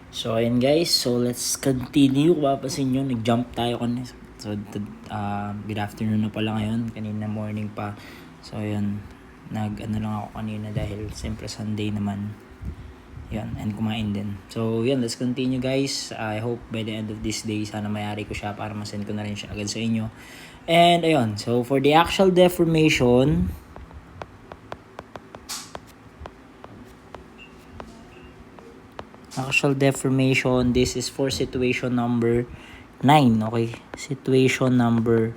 So, ayun guys. So, let's continue. Papasin nyo, nag-jump tayo kanina. So, good afternoon na pala ngayon. Kanina morning pa. So, ayun. Nag-ano lang ako kanina dahil siyempre Sunday naman. Yan, and kumain din. So, yan, let's continue guys. I hope by the end of this day, sana mayari ko siya para masend ko na rin siya agad sa inyo. And, ayun. So, for the axial deformation, this is for situation number 9, okay? Situation number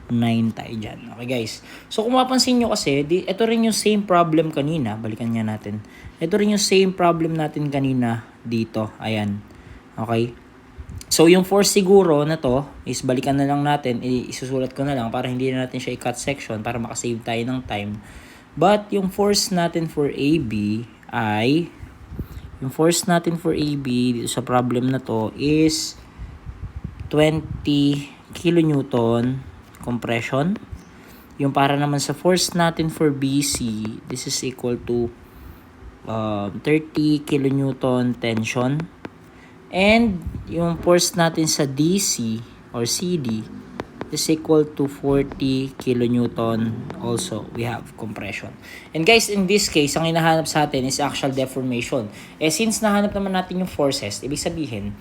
9 tayo dyan. Okay guys. So kung mapansin nyo kasi, ito rin yung same problem kanina. Balikan nga natin. Ito rin yung same problem natin kanina dito. Ayan. Okay. So yung force siguro na to is balikan na lang natin. Isusulat ko na lang para hindi na natin siya i-cut section para makasave tayo ng time. But yung force natin for AB ay dito sa problem na to is 20 kilonewton compression. Yung para naman sa force natin for BC, this is equal to 30 kilonewton tension. And yung force natin sa DC or CD is equal to 40 kilonewton also. We have compression. And guys, in this case, ang hinahanap sa atin is axial deformation. Since nahanap naman natin yung forces, ibig sabihin,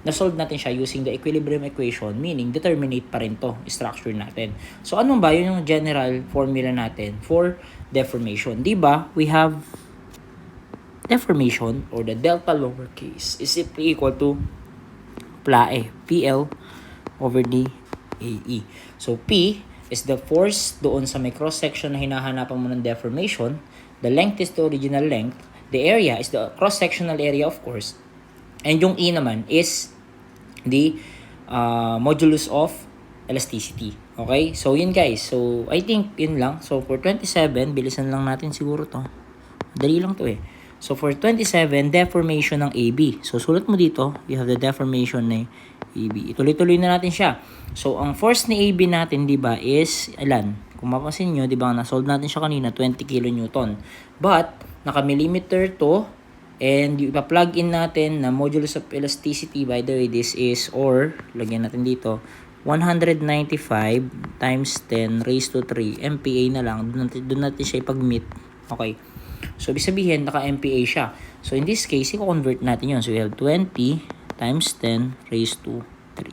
na-solve natin siya using the equilibrium equation, meaning determinate pa rin to, structure natin. So, anong ba yun yung general formula natin for deformation? Diba, we have deformation or the delta lowercase is simply equal to PL over the AE. So, P is the force doon sa may cross-section na hinahanapan mo ng deformation. The length is the original length. The area is the cross-sectional area, of course. And yung E naman is the modulus of elasticity. Okay? So, yun guys. So, I think yun lang. So, for 27, bilisan lang natin siguro to. Dali lang to eh. So, for 27, deformation ng AB. So, sulat mo dito, you have the deformation ng AB. Ituloy-tuloy na natin siya. So, ang force ni AB natin, di ba, is, ilan? Kung mapasin nyo, di ba, na-solve natin siya kanina, 20 kilonewton. But, naka-millimeter to, and yung ipa-plug in natin na modulus of elasticity, by the way, this is, or, lagyan natin dito, 195 times 10 raised to 3, MPa na lang. Doon natin siya ipag-meet. Okay. So, ibig sabihin, naka-MPa siya. So, in this case, i-convert natin yun. So, we have 20 times 10 raised to 3.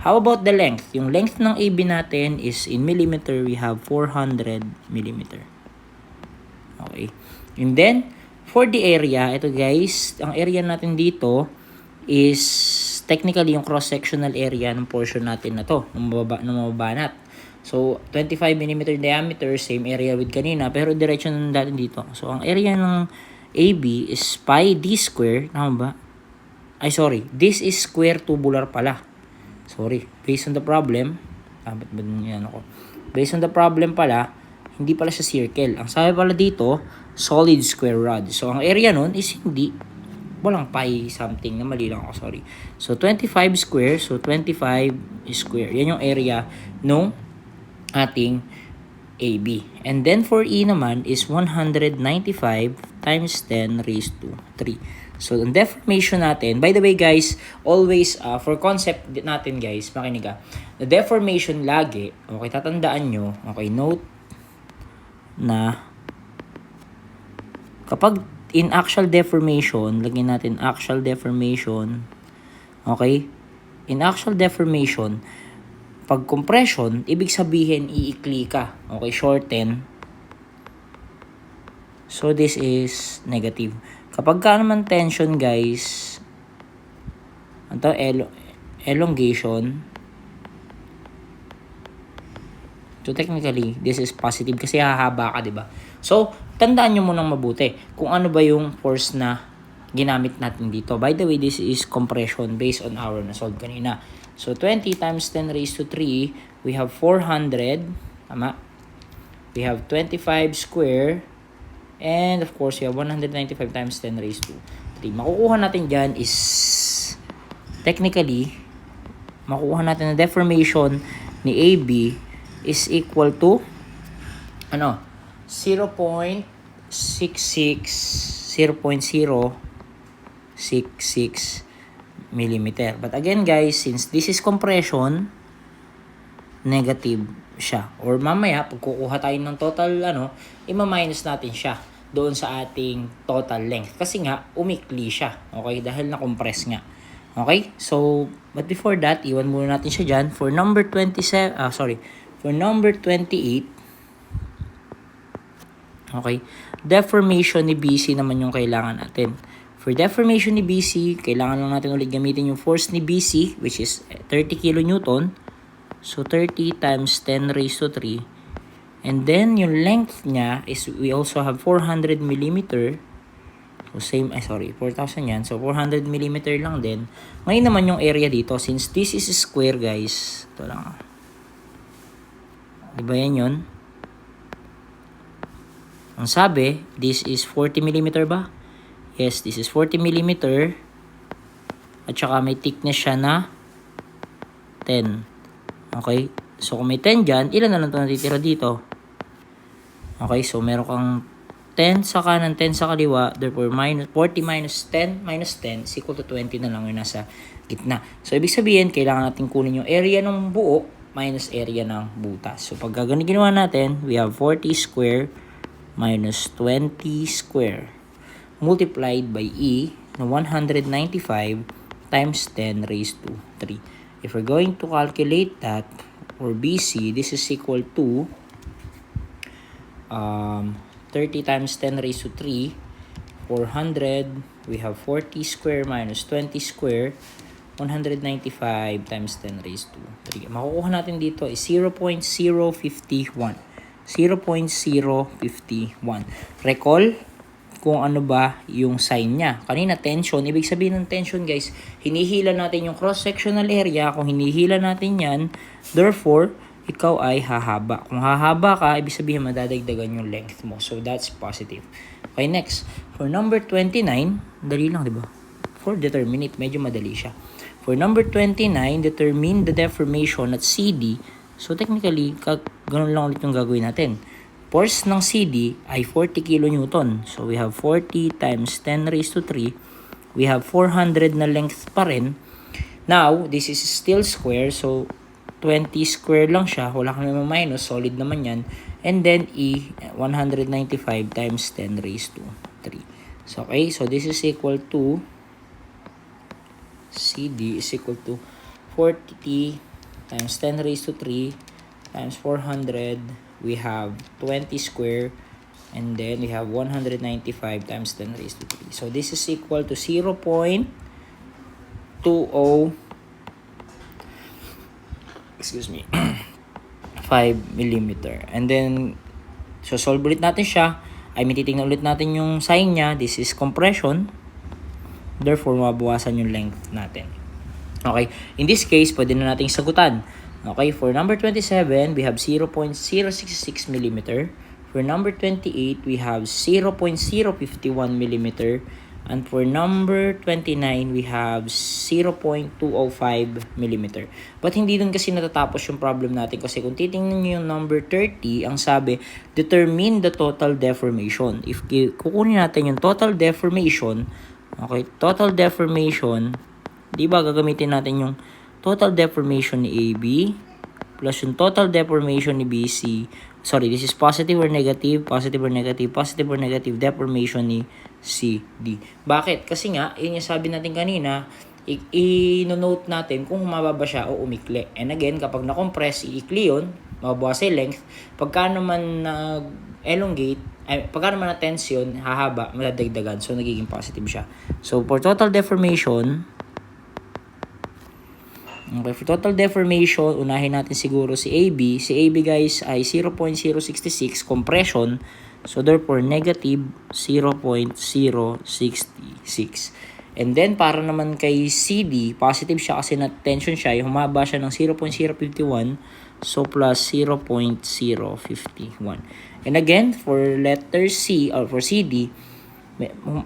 How about the length? Yung length ng AB natin is in millimeter. We have 400 millimeter. Okay. And then, for the area, ito guys, ang area natin dito is technically yung cross-sectional area ng portion natin na to, ng mababanat. So, 25 mm diameter, same area with kanina, pero direction natin dito. So, ang area ng AB is pi d square, tama ba? Ay, sorry. This is square tubular pala. Sorry. Based on the problem, based on the problem pala, hindi pala siya circle. Ang sabi pala dito, solid square rod. So, ang area nun is hindi, walang pi something, na mali lang ako, sorry. So, 25 square, so 25 square. Yan yung area nung ating AB. And then for E naman is 195 times 10 raised to 3. So, ang deformation natin, by the way guys, always, for concept natin guys, makinig ka, the deformation lagi, okay, tatandaan nyo, okay, note na kapag in axial deformation, lagyan natin axial deformation, okay, in axial deformation, pag compression, ibig sabihin iikli ka. Okay, shorten. So, this is negative. Kapag ka naman tension, guys, ito, elongation. So, technically, this is positive kasi hahaba ka, diba? So, tandaan nyo munang mabuti kung ano ba yung force na ginamit natin dito. By the way, this is compression based on our na-solve kanina. So, 20 times 10 raised to 3, we have 400, tama? We have 25 square, and of course, we have 195 times 10 raised to 3. Makukuha natin dyan is, technically, makukuha natin na deformation ni AB is equal to, 0.66, 0.0 millimeter. But again guys, since this is compression, negative siya. Or mamaya, pag kukuha tayo ng total, ima-minus natin siya doon sa ating total length. Kasi nga, umikli siya. Okay? Dahil na-compress nga. Okay? So, but before that, iwan muna natin siya dyan. For number 28, okay, deformation ni BC naman yung kailangan natin. For deformation ni BC, kailangan lang natin ulit gamitin yung force ni BC, which is 30 kN. So, 30 times 10 raised to 3. And then, yung length niya is, we also have 400 millimeter. So, 4,000 yan. So, 400 millimeter lang din. Ngayon naman yung area dito, since this is square, guys. Ito lang. Diba yan yun? Ang sabi, this is 40 millimeter ba? Yes, this is 40 millimeter. At saka may thickness siya na 10. Okay? So, kung may 10 dyan, ilan na lang ito natitira dito? Okay, so meron kang 10 sa kanan, 10 sa kaliwa. Therefore, 40 minus 10 is equal to 20 na lang yung nasa gitna. So, ibig sabihin, kailangan natin kunin yung area ng buo minus area ng butas. So, pag ganun ginawa natin, we have 40 square minus 20 square multiplied by E na 195 times 10 raised to 3. If we're going to calculate that for BC, this is equal to 30 times 10 raised to 3, 400. We have 40 square minus 20 square, 195 times 10 raised to 3. Makukuha natin dito is 0.051. 0.051. Recall kung ano ba yung sign niya. Kanina tension, ibig sabihin ng tension guys, hinihila natin yung cross-sectional area. Kung hinihila natin yan, therefore, ikaw ay hahaba. Kung hahaba ka, ibig sabihin madadagdagan yung length mo. So, that's positive. Okay, next. For number 29, dali lang, di ba? For determinate, medyo madali siya. For number 29, determine the deformation at CD. So, technically, ganun lang ulit yung gagawin natin. Force ng CD ay 40 kN. So, we have 40 times 10 raised to 3. We have 400 na length pa rin. Now, this is still square. So, 20 square lang siya. Wala kang naman minus. Solid naman yan. And then, 195 times 10 raised to 3. So, okay. So, this is equal to CD is equal to 40 times 10 raised to 3 times 400. We have 20 square. And then, we have 195 times 10 raised to 3. So, this is equal to 0.20 5 millimeter. And then, so solve ulit natin siya. Ay, titingnan ulit natin yung sign niya. This is compression. Therefore, mabawasan yung length natin. Okay. In this case, pwede na nating sagutan. Okay. For number 27, we have 0.066 millimeter. For number 28, we have 0.051 millimeter. And for number 29, we have 0.205 mm. But hindi dun kasi natatapos yung problem natin. Kasi kung titingnan nyo yung number 30, ang sabi, determine the total deformation. If kukunin natin yung total deformation, okay, total deformation, di ba gagamitin natin yung total deformation ni AB plus yung total deformation ni BC. Sorry, this is positive or negative, positive or negative, positive or negative deformation ni CD. Bakit? Kasi nga, yun yung sabi natin kanina, i-note natin kung humaba ba siya o umikli. And again, kapag na-compress, iikli yun, mababawas yung length. Pagka naman nag-elongate, pagka naman na-tension, hahaba, madadagdagan. So, nagiging positive siya. So, for total deformation, okay, for total deformation, unahin natin siguro si AB. Si AB guys ay 0.066 compression. So therefore, negative 0.066. And then, para naman kay CD, positive siya kasi na-tension siya. Yung humaba siya ng 0.051. So plus 0.051. And again, for letter C, or for CD,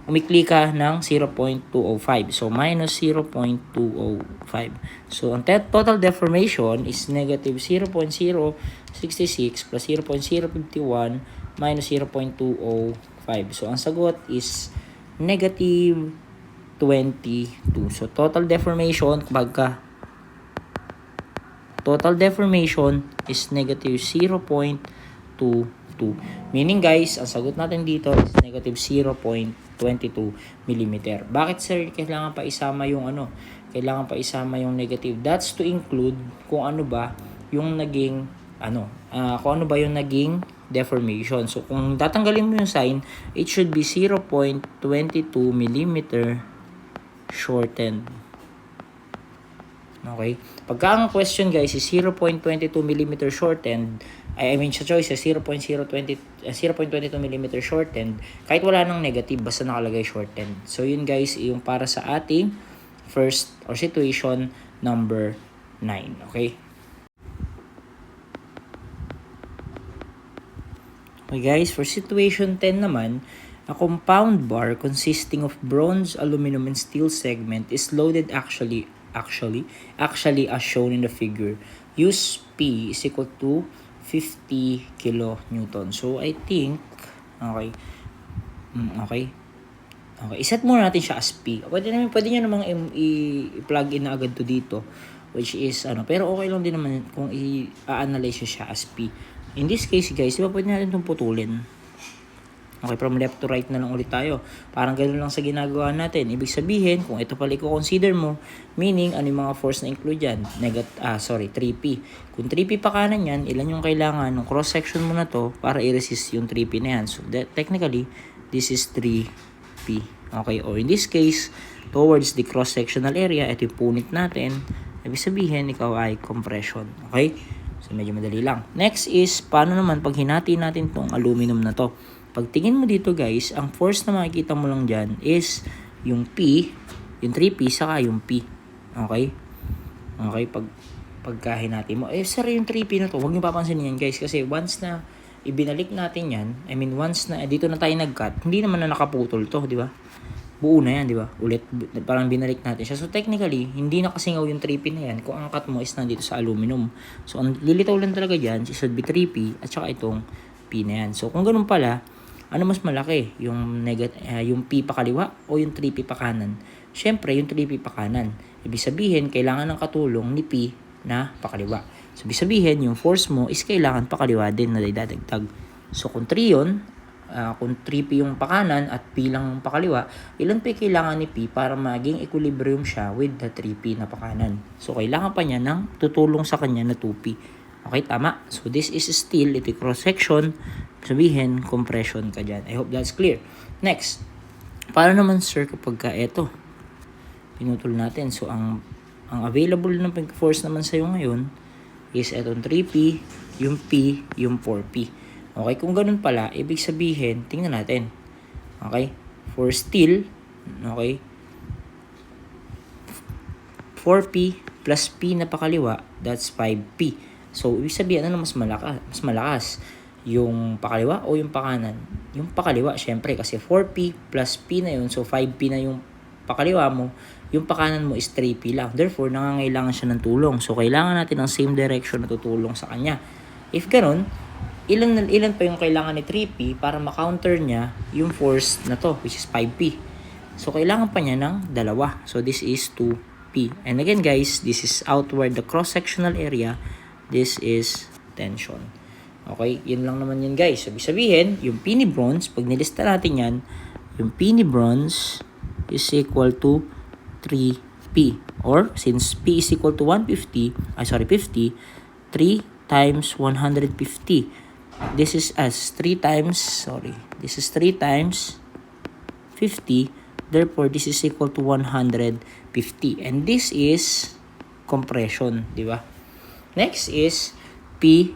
umikli ka ng 0.205. So, minus 0.205. So, ang total deformation is negative 0.066 plus 0.051 minus 0.205. So, ang sagot is negative 22. So, total deformation, total deformation is negative 0.22. Meaning guys, ang sagot natin dito is negative 0.22 mm. Bakit sir kailangan pa isama yung Kailangan pa isama yung negative? That's to include kung ano ba yung naging deformation. So kung tatanggalin mo yung sign, it should be 0.22 mm shortened. Okay? Pagka ang question guys is 0.22 mm shortened, sa choice is 0.22 mm shortened, kahit wala nang negative, basta nakalagay shortened. So yun guys, yung para sa ating first or situation number 9. Okay? Okay guys, for situation 10 naman, a compound bar consisting of bronze, aluminum, and steel segment is loaded actually as shown in the figure. Use P is equal to 50 kilonewton. So I think okay. Iset muna natin siya as P. Pwede niyo namang i-plug in na agad to dito, which is pero okay lang din naman kung i-analyze siya as P. In this case guys, diba pwede natin itong putulin. Okay, from left to right na lang ulit tayo. Parang ganoon lang sa ginagawa natin. Ibig sabihin, kung ito pala i-consider mo, meaning, ano yung mga force na include yan? 3P. Kung 3P pa kanan yan, ilan yung kailangan ng cross-section mo na to para i-resist yung 3P na yan? So, technically, this is 3P. Okay, or in this case, towards the cross-sectional area, ito yung punit natin. Ibig sabihin, ikaw ay compression. Okay? So, medyo madali lang. Next is, paano naman pag hinati natin tong aluminum na to? Pag tingin mo dito guys, ang force na makikita mo lang dyan is yung P, yung 3P, saka yung P. Okay? Okay, pagkahin natin mo. Sir, yung 3P na to, huwag niyo papansinin yan guys. Kasi once na ibinalik natin yan, once na dito na tayo nag-cut, hindi naman na nakaputol to, di ba? Buo na yan, di ba? Ulit, parang binalik natin siya. So technically, hindi nakasingaw yung 3P na yan kung ang cut mo is nandito sa aluminum. So ang lilitaw lang talaga dyan, it should be 3P at saka itong P na yan. So kung ganun pala, ano mas malaki? Yung P pa kaliwa o yung 3P pa kanan? Siyempre, yung 3P pa kanan. Ibig sabihin, kailangan ng katulong ni P na pakaliwa. So, ibig sabihin, yung force mo is kailangan pakaliwa din na dadagdag. So, kung 3 yun, kung 3P yung pakanan at P lang yung pakaliwa, ilan pa kailangan ni P para maging equilibrium siya with the 3P na pakanan? So, kailangan pa niya ng tutulong sa kanya na 2P. Okay, tama. So, this is still, ito cross-section, sabihin, compression ka dyan. I hope that's clear. Next, paano naman sir kapag ito, pinutol natin. So, ang available na force naman sa'yo ngayon is itong 3P, yung P, yung 4P. Okay, kung ganun pala, ibig sabihin, tingnan natin. Okay, for steel, okay, 4P plus P na pakaliwa, that's 5P. So, ibig sabihin, ano mas malakas? Yung pakaliwa o yung pakanan? Yung pakaliwa, syempre, kasi 4P plus P na yun, so 5P na yung pakaliwa mo, yung pakanan mo is 3P lang. Therefore, nangangailangan siya ng tulong. So, kailangan natin ng same direction na tutulong sa kanya. If ganun, ilan pa yung kailangan ni 3P para ma-counter niya yung force na to, which is 5P. So, kailangan pa niya ng dalawa. So, this is 2P. And again, guys, this is outward the cross-sectional area. This is tension. Okay, yun lang naman yun guys. Sabi sabihin, yung P ni bronze, pag nilista natin yan, yung P ni bronze is equal to 3P. Or, since P is equal to 50, 3 times 150. This is 3 times 50. Therefore, this is equal to 150. And this is compression, di ba? Next is P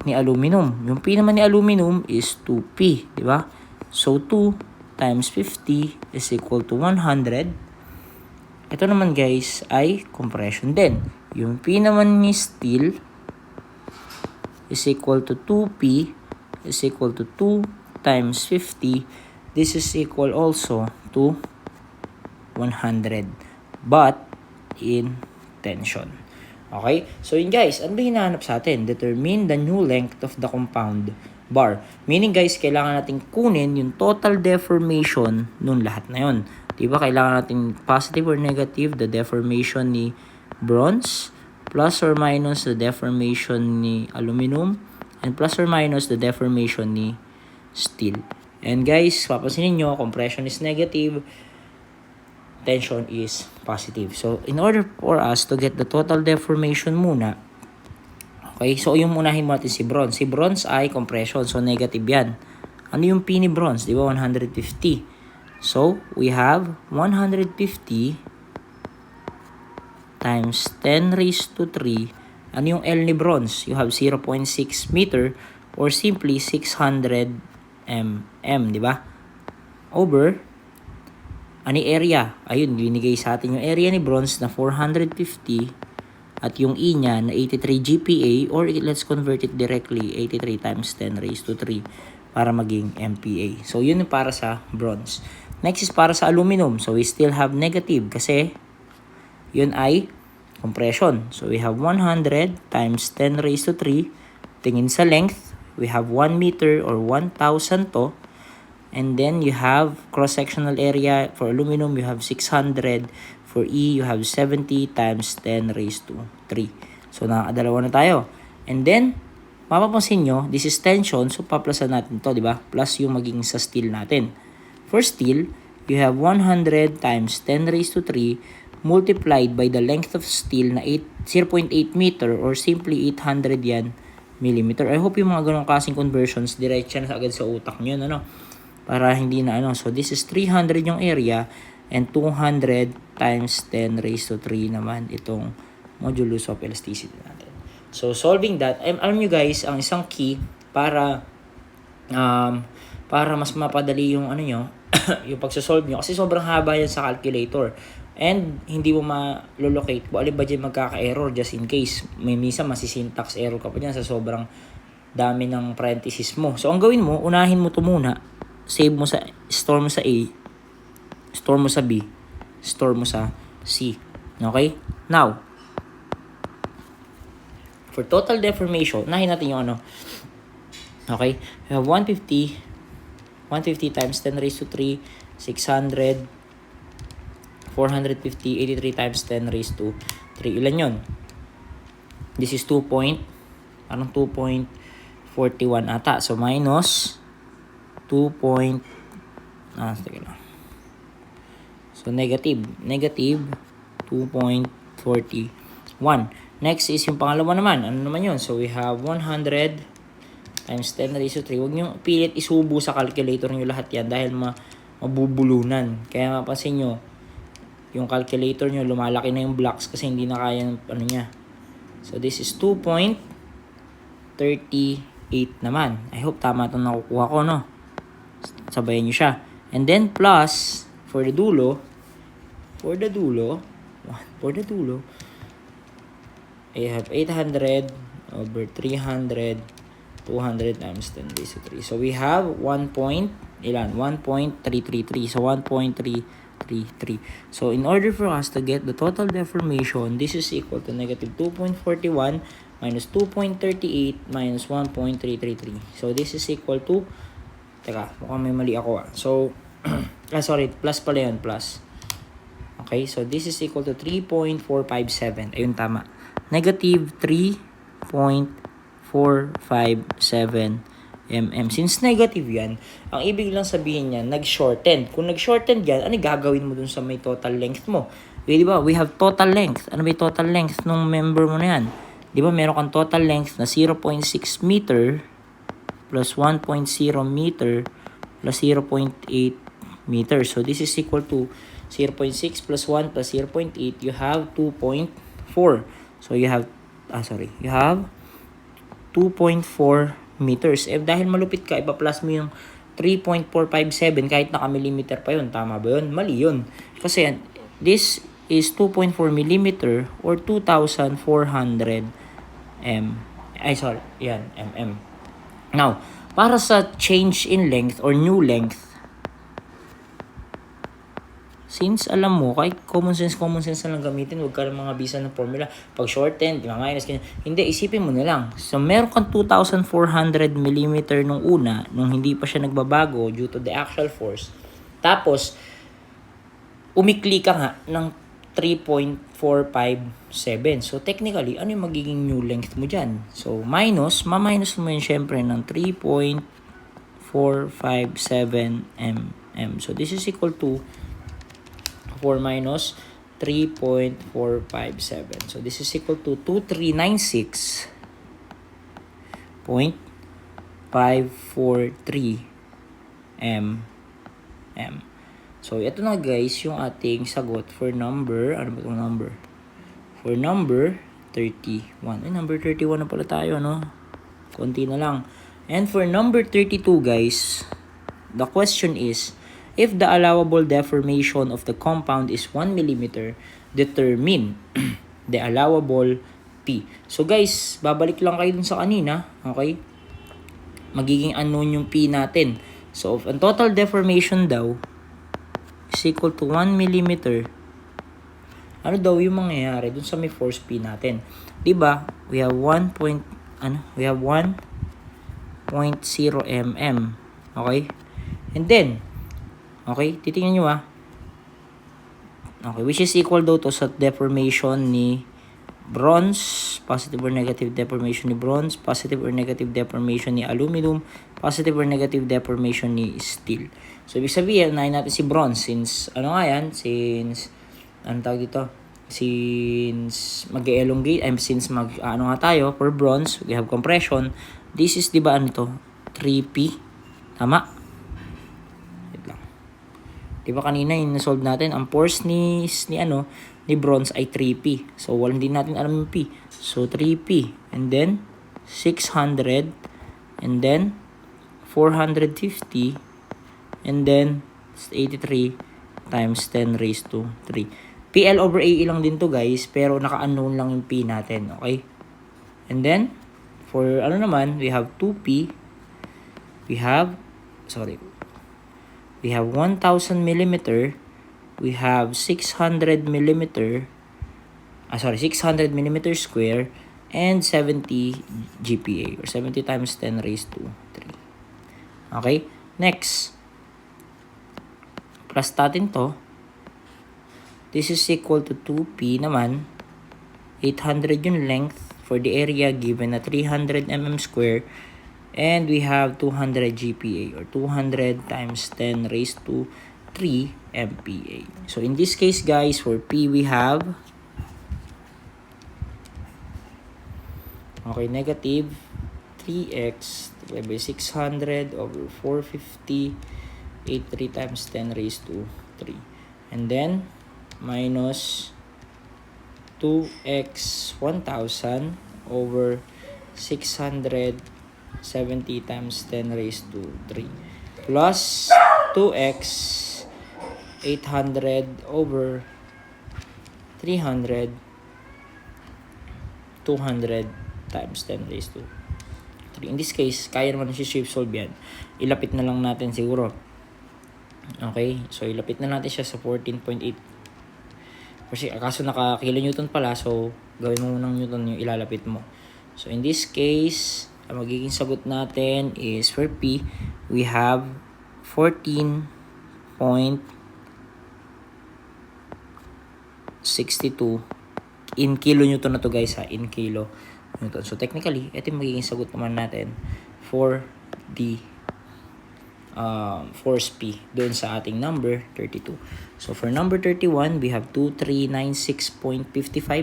ni aluminum. Yung P naman ni aluminum is 2P, di ba? So 2 times 50 is equal to 100. Ito naman guys ay compression din. Yung P naman ni steel is equal to 2P is equal to 2 times 50. This is equal also to 100 but in tension. Okay? So yun guys, ano ba hinahanap sa atin? Determine the new length of the compound bar. Meaning guys, kailangan natin kunin yung total deformation nung lahat na yun. Diba kailangan natin positive or negative the deformation ni bronze, plus or minus the deformation ni aluminum, and plus or minus the deformation ni steel. And guys, papansinin nyo, compression is negative, tension is positive. So, in order for us to get the total deformation muna, okay, so yung unahin mo natin si bronze. Si bronze ay compression, so negative yan. Ano yung P ni bronze? Di ba 150? So, we have 150 times 10 raised to 3. Ano yung L ni bronze? You have 0.6 meter or simply 600 mm, di ba? Over, ano area? Ayun, binigay sa atin yung area ni bronze na 450 at yung E niya na 83 GPa, or let's convert it directly, 83 times 10 raised to 3 para maging MPa. So, yun yung para sa bronze. Next is para sa aluminum. So, we still have negative kasi yun ay compression. So, we have 100 times 10 raised to 3. Tingin sa length, we have 1 meter or 1,000 to. And then, you have cross-sectional area. For aluminum, you have 600. For E, you have 70 times 10 raised to 3. So, nakakadalawa na tayo. And then, mapapansin nyo, this is tension. So, paplasan natin to, di ba? Plus yung magiging sa steel natin. For steel, you have 100 times 10 raised to 3 multiplied by the length of steel na 0.8 meter or simply 800 yan millimeter. I hope yung mga ganong klaseng conversions, diretso na agad sa utak nyo, ano? Para hindi na ano. So, this is 300 yung area and 200 times 10 raised to 3 naman itong modulus of elasticity natin. So, solving that, alam nyo guys, ang isang key para mas mapadali yung ano nyo, yung pagsasolve nyo, kasi sobrang haba yan sa calculator. And hindi mo ma-locate kung alin ba dyan magkaka-error just in case. May minsan masisyntax error ka pa dyan sa sobrang dami ng parenthesis mo. So, ang gawin mo, unahin mo to muna. Save mo sa, store mo sa A, store mo sa B, store mo sa C. Okay? Now, for total deformation, unahin natin yung ano. Okay? We have 150 times 10 raised to 3, 600, 450, 83 times 10 raised to 3. Ilan yun? This is 2.41 ata. So, minus 2. Teka lang. So, negative 2.41. Next is yung pangalawa naman. Ano naman yun? So, we have 100 times 10 raised to 3. Huwag nyo pilit isubo sa calculator nyo lahat yan dahil mabubulunan. Kaya mapapansin nyo, yung calculator nyo, lumalaki na yung blocks kasi hindi na kaya ng ano niya. So, this is 2.38 naman. I hope tama itong nakukuha ko, no? Sabayan nyo siya. And then, plus, for the dulo, I have 800 over 300, 200 times 10 raised to 3. So, we have 1.333. So, 1.333. So, in order for us to get the total deformation, this is equal to negative 2.41 minus 2.38 minus 1.333. So, this is equal to, teka, mukhang may mali ako ah. So, sorry, plus pala yun, plus. Okay, so this is equal to 3.457. Ayun, tama. Negative 3.457 mm. Since negative yan, ang ibig lang sabihin niya, nag-shorten. Kung nag-shorten yan, ano gagawin mo dun sa may total length mo? Di ba? We have total length. Ano ba yung total length nung member mo na yan? Di ba? Meron kang total length na 0.6 meter plus 1.0 meter plus 0.8 meter. So, this is equal to 0.6 plus 1 plus 0.8. You have 2.4. So, you have 2.4 meters. Eh, dahil malupit ka, ipa-plus mo yung 3.457 kahit naka-millimeter pa yun. Tama ba yun? Mali yun. Kasi, this is 2.4 millimeter or 2,400 mm. Now, para sa change in length or new length, since alam mo, kahit common sense na lang gamitin, huwag ka ng mga bisa ng formula. Pag shorten, minus, hindi, isipin mo na lang. So, meron kang 2,400 mm nung una, nung hindi pa siya nagbabago due to the axial force. Tapos, umikli ka nga ng 3.457. So, technically, ano yung magiging new length mo dyan? So, ma-minus mo yun syempre ng 3.457 mm. So, this is equal to 4 minus 3.457. So, this is equal to 2396.543 mm. So, ito na guys yung ating sagot for number, ano ba itong number? For number 31. Number 31 na pala tayo, no? Konti na lang. And for number 32 guys, the question is, if the allowable deformation of the compound is 1 mm, determine the allowable P. So guys, babalik lang kayo dun sa kanina, okay? Magiging unknown yung P natin. So, if ang total deformation daw is equal to 1 mm, ano daw yung mangyayari dun sa may force P natin? Diba? We have 1.0 mm. Okay? And then, okay, titingnan nyo Okay, which is equal daw to sa deformation ni bronze, positive or negative deformation ni bronze, positive or negative deformation ni aluminum, positive or negative deformation ni steel. So, ibig sabihin, unahin natin si bronze since, anong tawag dito? Since mag-elongate, since tayo, for bronze, we have compression. This is, di ba, 3P? Tama? Wait lang. Di ba kanina yung nasolve natin, ang force ni bronze ay 3P. So, hindi natin alam yung P. So, 3P. And then, 600. And then, 450. And then, 83 times 10 raised to 3. PL over AE lang din to guys. Pero naka-unknown lang yung P natin. Okay? And then, for we have 2P. We have 1,000 millimeter. We have 600 millimeter square and 70 GPa or 70 times 10 raised to 3. Okay? Next. Plus natin to. This is equal to 2P naman. 800 yung length for the area given na 300 mm square. And we have 200 GPa or 200 times 10 raised to 3 MPa. So, in this case, guys, for P, we have negative 3x divided by 600 over 450, 83 times 10 raised to 3. And then, minus 2x 1,000 over 670 times 10 raised to 3 plus 2x 800 over 300 200 times 10 raised to 3. In this case, kaya naman si shape solve yan. Ilapit na lang natin siguro. Okay? So, ilapit na natin siya sa 14.8. Kasi, kaso naka-kilonewton pala. So, gawin mo ng newton yung ilalapit mo. So, in this case, ang magiging sagot natin is for P, we have 14.62 in kilonewton na to guys in kilo newton. So technically, ito yung magiging sagot naman natin for the force P doon sa ating number 32. So for number 31, we have 2396.55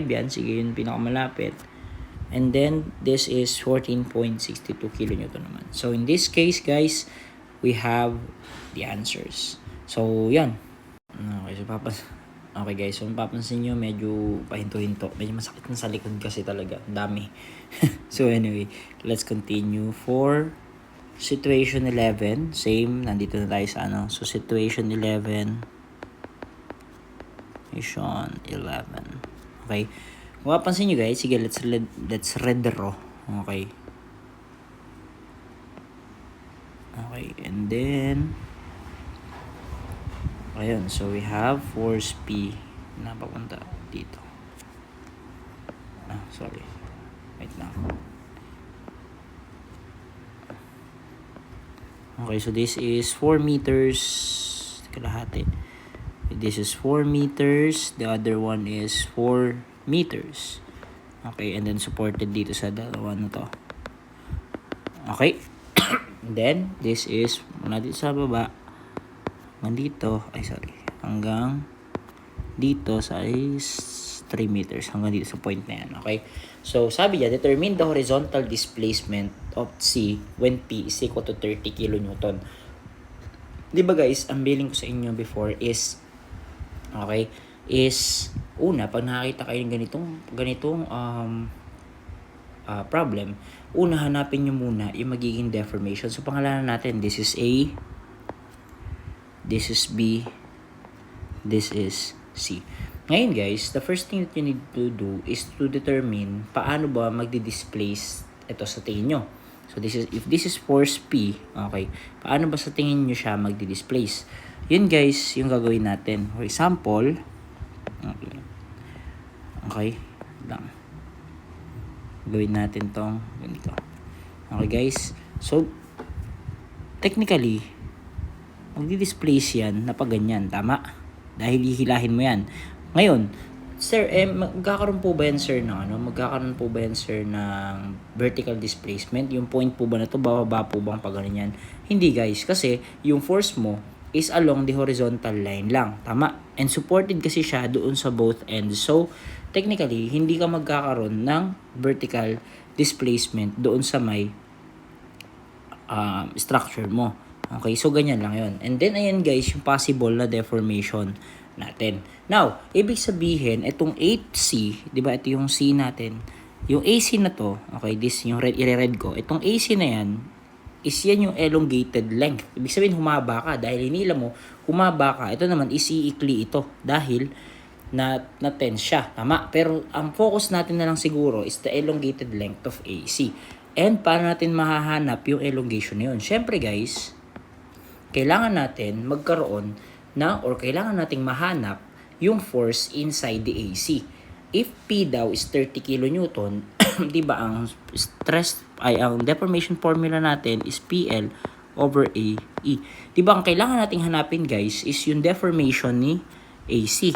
yan. Sige, yun pinakamalapit. And then, this is 14.62 kilonewton naman. So in this case, guys, we have the answers. So, yan. Okay, okay guys, so mapapansin nyo, medyo pahinto-hinto. Medyo masakit na sa likod kasi talaga. Dami. So anyway, let's continue. For situation 11, same, nandito na tayo sa So situation 11. Situation 11. Okay. Kung mapapansin nyo guys, sige, let's read the raw. Okay. Okay, and then ayun, so we have force P na papunta dito. Sorry. Wait lang. Okay, so this is 4 meters kalahati. This is 4 meters. The other one is 4 meters. Okay, and then supported dito sa dalawa na to. Okay. Then, this is mula dito sa baba. Hanggang dito sa is 3 meters. Hanggang dito sa point na yan. Okay. So, sabi niya, determine the horizontal displacement of C when P is equal to 30 kilonewton. Diba guys, ang billing ko sa inyo before is una, pag nakakita kayo ng ganitong problem, una hanapin nyo muna yung magiging deformation. So, pangalanan natin, this is A, this is B, this is C. Ngayon guys, the first thing that you need to do is to determine paano ba magdi-displace ito sa tingin nyo. So, if this is force P, okay, paano ba sa tingin nyo siya magdi-displace? Yun guys, yung gagawin natin. For example, okay lang. Gawin natin tong ganito. Okay guys, so technically magdi-displace yan na pag ganyan, tama? Dahil hihilahin mo yan. Ngayon, sir, magkakaroon po ba yan sir ng vertical displacement? Yung point po ba na to, bababa po bang pag ganyan? Hindi guys, kasi yung force mo is along the horizontal line lang, tama? And supported kasi siya doon sa both ends. So, technically, hindi ka magkakaroon ng vertical displacement doon sa may structure mo. Okay, so ganyan lang yon. And then, ayan guys, yung possible na deformation natin. Now, ibig sabihin, itong 8C, di ba, ito yung C natin. Yung AC na to, okay, this yung ire-red ko. Itong AC na yan, is yan yung elongated length. Ibig sabihin, humaba ka. Dahil hinila mo, humaba ka. Ito naman, is iikli ito. Dahil, na-tense siya. Tama? Pero, ang focus natin na lang siguro is the elongated length of AC. And, paano natin mahahanap yung elongation na yun? Siyempre, guys, kailangan natin magkaroon na, or kailangan nating mahanap yung force inside the AC. If P daw is 30 kilonewton, di ba ang ang deformation formula natin is PL over AE. Di ba ang kailangan nating hanapin guys is yung deformation ni AC.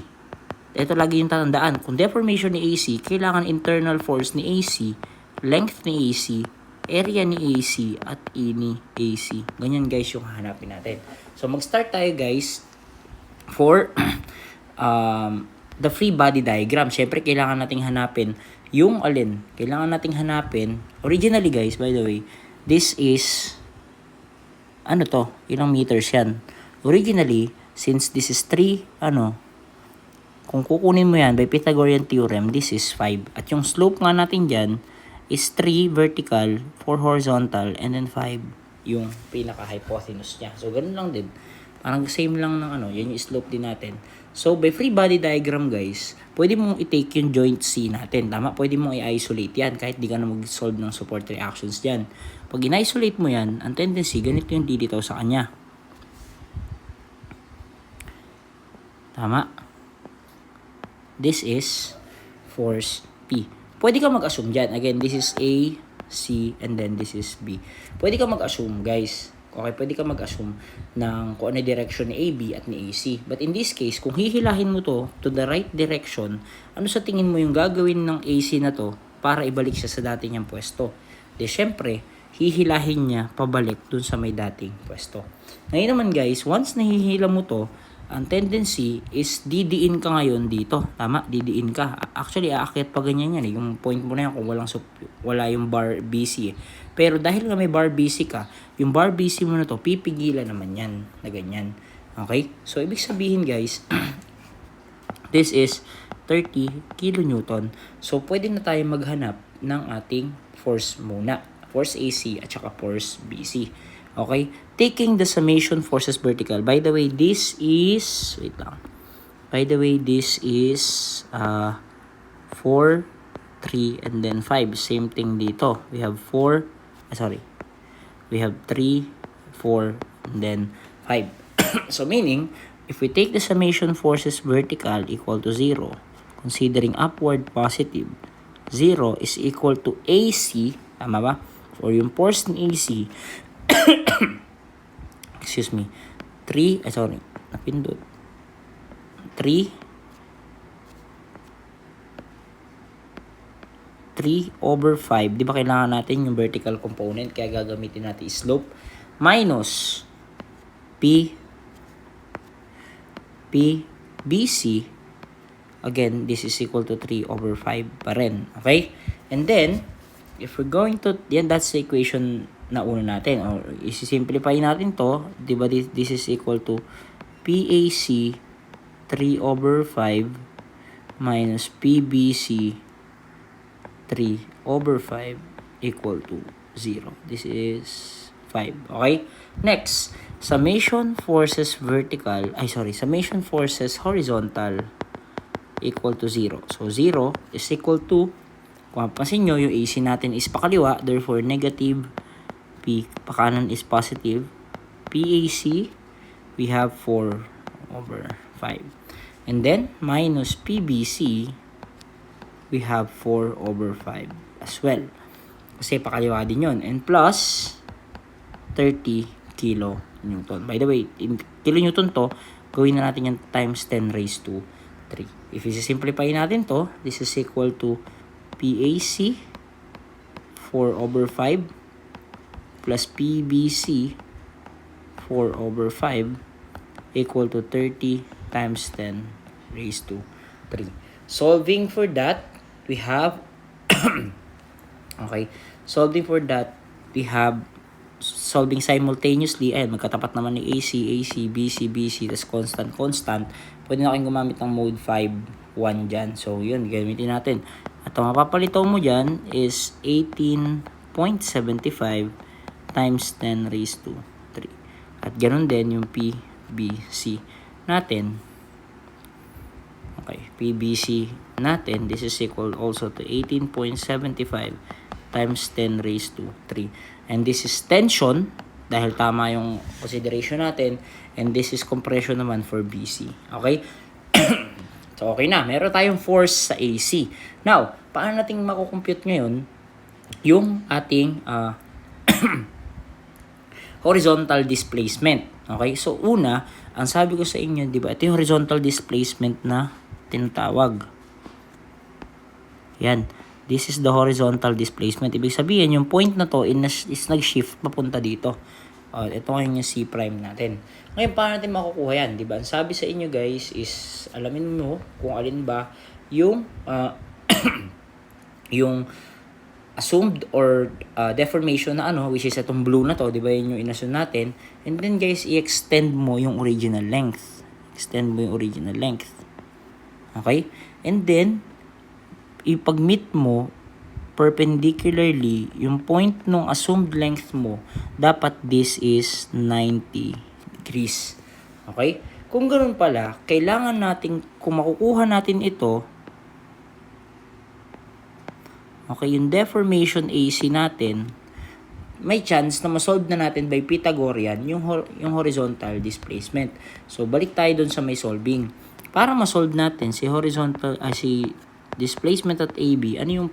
Ito lagi yung tatandaan. Kung deformation ni AC, kailangan internal force ni AC, length ni AC, area ni AC, at E ni AC. Ganyan guys yung hahanapin natin. So mag-start tayo guys for the free body diagram. Syempre, kailangan nating hanapin yung alin. Kailangan nating hanapin. Originally, guys, by the way, this is, ano to? Ilang meters yan? Originally, since this is 3, kung kukunin mo yan by Pythagorean theorem, this is 5. At yung slope nga natin dyan is 3 vertical, 4 horizontal, and then 5 yung pinaka-hypotenuse niya. So, ganun lang din. Parang same lang ng yan yung slope din natin. So, by free body diagram guys, pwede mong i-take yung joint C natin. Tama? Pwede mong i-isolate yan kahit di ka na mag-solve ng support reactions dyan. Pag in-isolate mo yan, ang tendency, ganito yung diditaw sa kanya. Tama? This is force P. Pwede ka mag-assume dyan. Again, this is A, C, and then this is B. Pwede ka mag-assume guys. Okay, pwede ka mag-assume ng kung ano direction ni AB at ni AC. But in this case, kung hihilahin mo to the right direction, ano sa tingin mo yung gagawin ng AC na to para ibalik siya sa dati niyang pwesto? De, syempre, hihilahin niya pabalik dun sa may dating pwesto. Ngayon naman guys, once nahihila mo to, ang tendency is didiin ka ngayon dito. Tama? Didiin ka. Actually, aakyat pa ganyan yan. Yung point mo na yan kung wala yung bar BC. Pero dahil nga may bar BC ka, yung bar BC mo na to, pipigilan naman yan na ganyan. Okay? So, ibig sabihin guys, this is 30 kilonewton. So, pwede na tayo maghanap ng ating force muna. Force AC at saka force BC. Okay? Taking the summation forces vertical. By the way, this is, wait lang. By the way, this is 4, 3, and then 5. Same thing dito. We have 4, we have 3, 4, and then 5. So, meaning, if we take the summation forces vertical equal to 0, considering upward positive, 0 is equal to AC, tama ba? For yung force ni AC, excuse me, napindot. 3/5. Di ba kailangan natin yung vertical component? Kaya gagamitin natin slope minus BC. Again, this is equal to 3/5 pa rin. Okay? And then, if we're going to, that's the equation na una natin. Or isi-simplify natin to. Di ba this is equal to PAC 3/5 minus PBC 3/5 equal to 0. This is 5. Okay? Next, summation forces horizontal equal to 0. So, 0 is equal to, kung mapapansin nyo, yung AC natin is pakaliwa, therefore, negative. P, pakanan is positive. PAC, we have 4/5. And then, minus PBC, we have 4/5 as well. Kasi pakaliwa din yun. And plus, 30 kilonewton. By the way, in kilonewton to, gawin na natin yung times 10 raised to 3. If isi-simplify natin to, this is equal to PAC 4/5 plus PBC 4/5 equal to 30 times 10 raised to 3. Solving for that, we have solving simultaneously, magkatapat naman ni AC, BC, tas constant. Pwede na kayong gumamit ng mode 5, 1 dyan. So, yun, gamitin natin. At ang mapapalitaw mo dyan is 18.75 times 10 raised to 3. At ganun din yung PBC natin. Okay, PBC natin, this is equal also to 18.75 times 10 raised to 3. And this is tension, dahil tama yung consideration natin. And this is compression naman for BC. Okay? So, okay na. Meron tayong force sa AC. Now, paano natin makukompute ngayon yung ating horizontal displacement? Okay? So, una, ang sabi ko sa inyo, di ba, ito yung horizontal displacement na tinatawag. Yan. This is the horizontal displacement. Ibig sabihin, yung point na to is nag-shift papunta dito. Ito ngayon yung C prime natin. Ngayon, paano natin makukuha yan? Diba? Ang sabi sa inyo guys is, alamin mo kung alin ba yung yung assumed or deformation na which is itong blue na to, diba yun yung inassume natin. And then guys, i-extend mo yung original length. Okay? And then, ipag-meet mo perpendicularly yung point nung assumed length mo, dapat this is 90 degrees. Okay? Kung ganoon pala, kailangan natin, kung makukuha natin ito, okay, yung deformation AC natin, may chance na masolve na natin by Pythagorean yung horizontal displacement. So, balik tayo dun sa may solving. Para masolve natin si displacement at AB, ano yung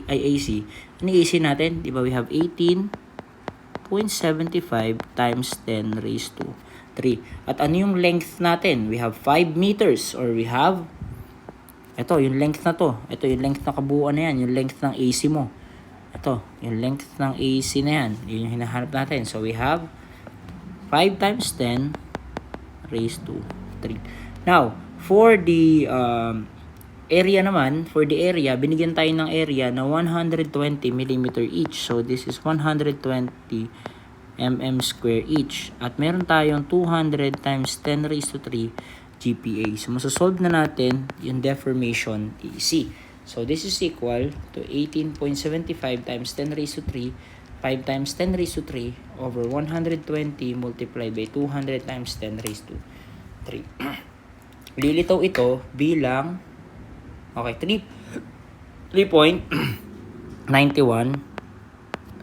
AC? Ano yung AC natin? Diba we have 18.75 times 10 raised to 3. At ano yung length natin? We have 5 meters or we have, ito yung length na to. Ito yung length na kabuuan na yan. Yung length ng AC mo. Ito, yung length ng AC na yan. Yun yung hinahanap natin. So we have 5 times 10 raised to 3. Now, for the area naman, binigyan tayo ng area na 120 mm each. So, this is 120 mm square each. At meron tayong 200 times 10 raised to 3 GPA. So, masasolve na natin yung deformation AC. So, this is equal to 18.75 times 10 raised to 3, 5 times 10 raised to 3 over 120 multiplied by 200 times 10 raised to 3. Lilitaw ito bilang 3.91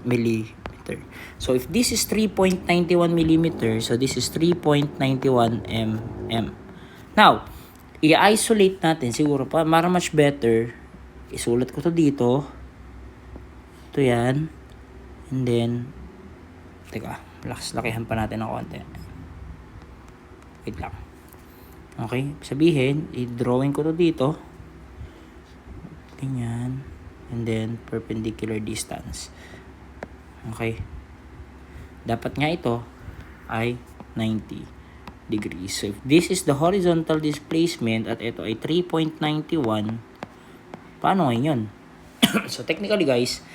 millimeter. So, if this is 3.91 millimeter, so this is 3.91 mm. Now, i-isolate natin siguro para much better. Isulat ko to dito. Ito yan. And then, lakihan pa natin ng konti. Wait lang. Okay? Sabihin, i-drawing ko to dito. Ganyan. And then, perpendicular distance. Okay? Dapat nga ito ay 90 degrees. So, if this is the horizontal displacement at ito ay 3.91, paano ngayon? So, technically guys,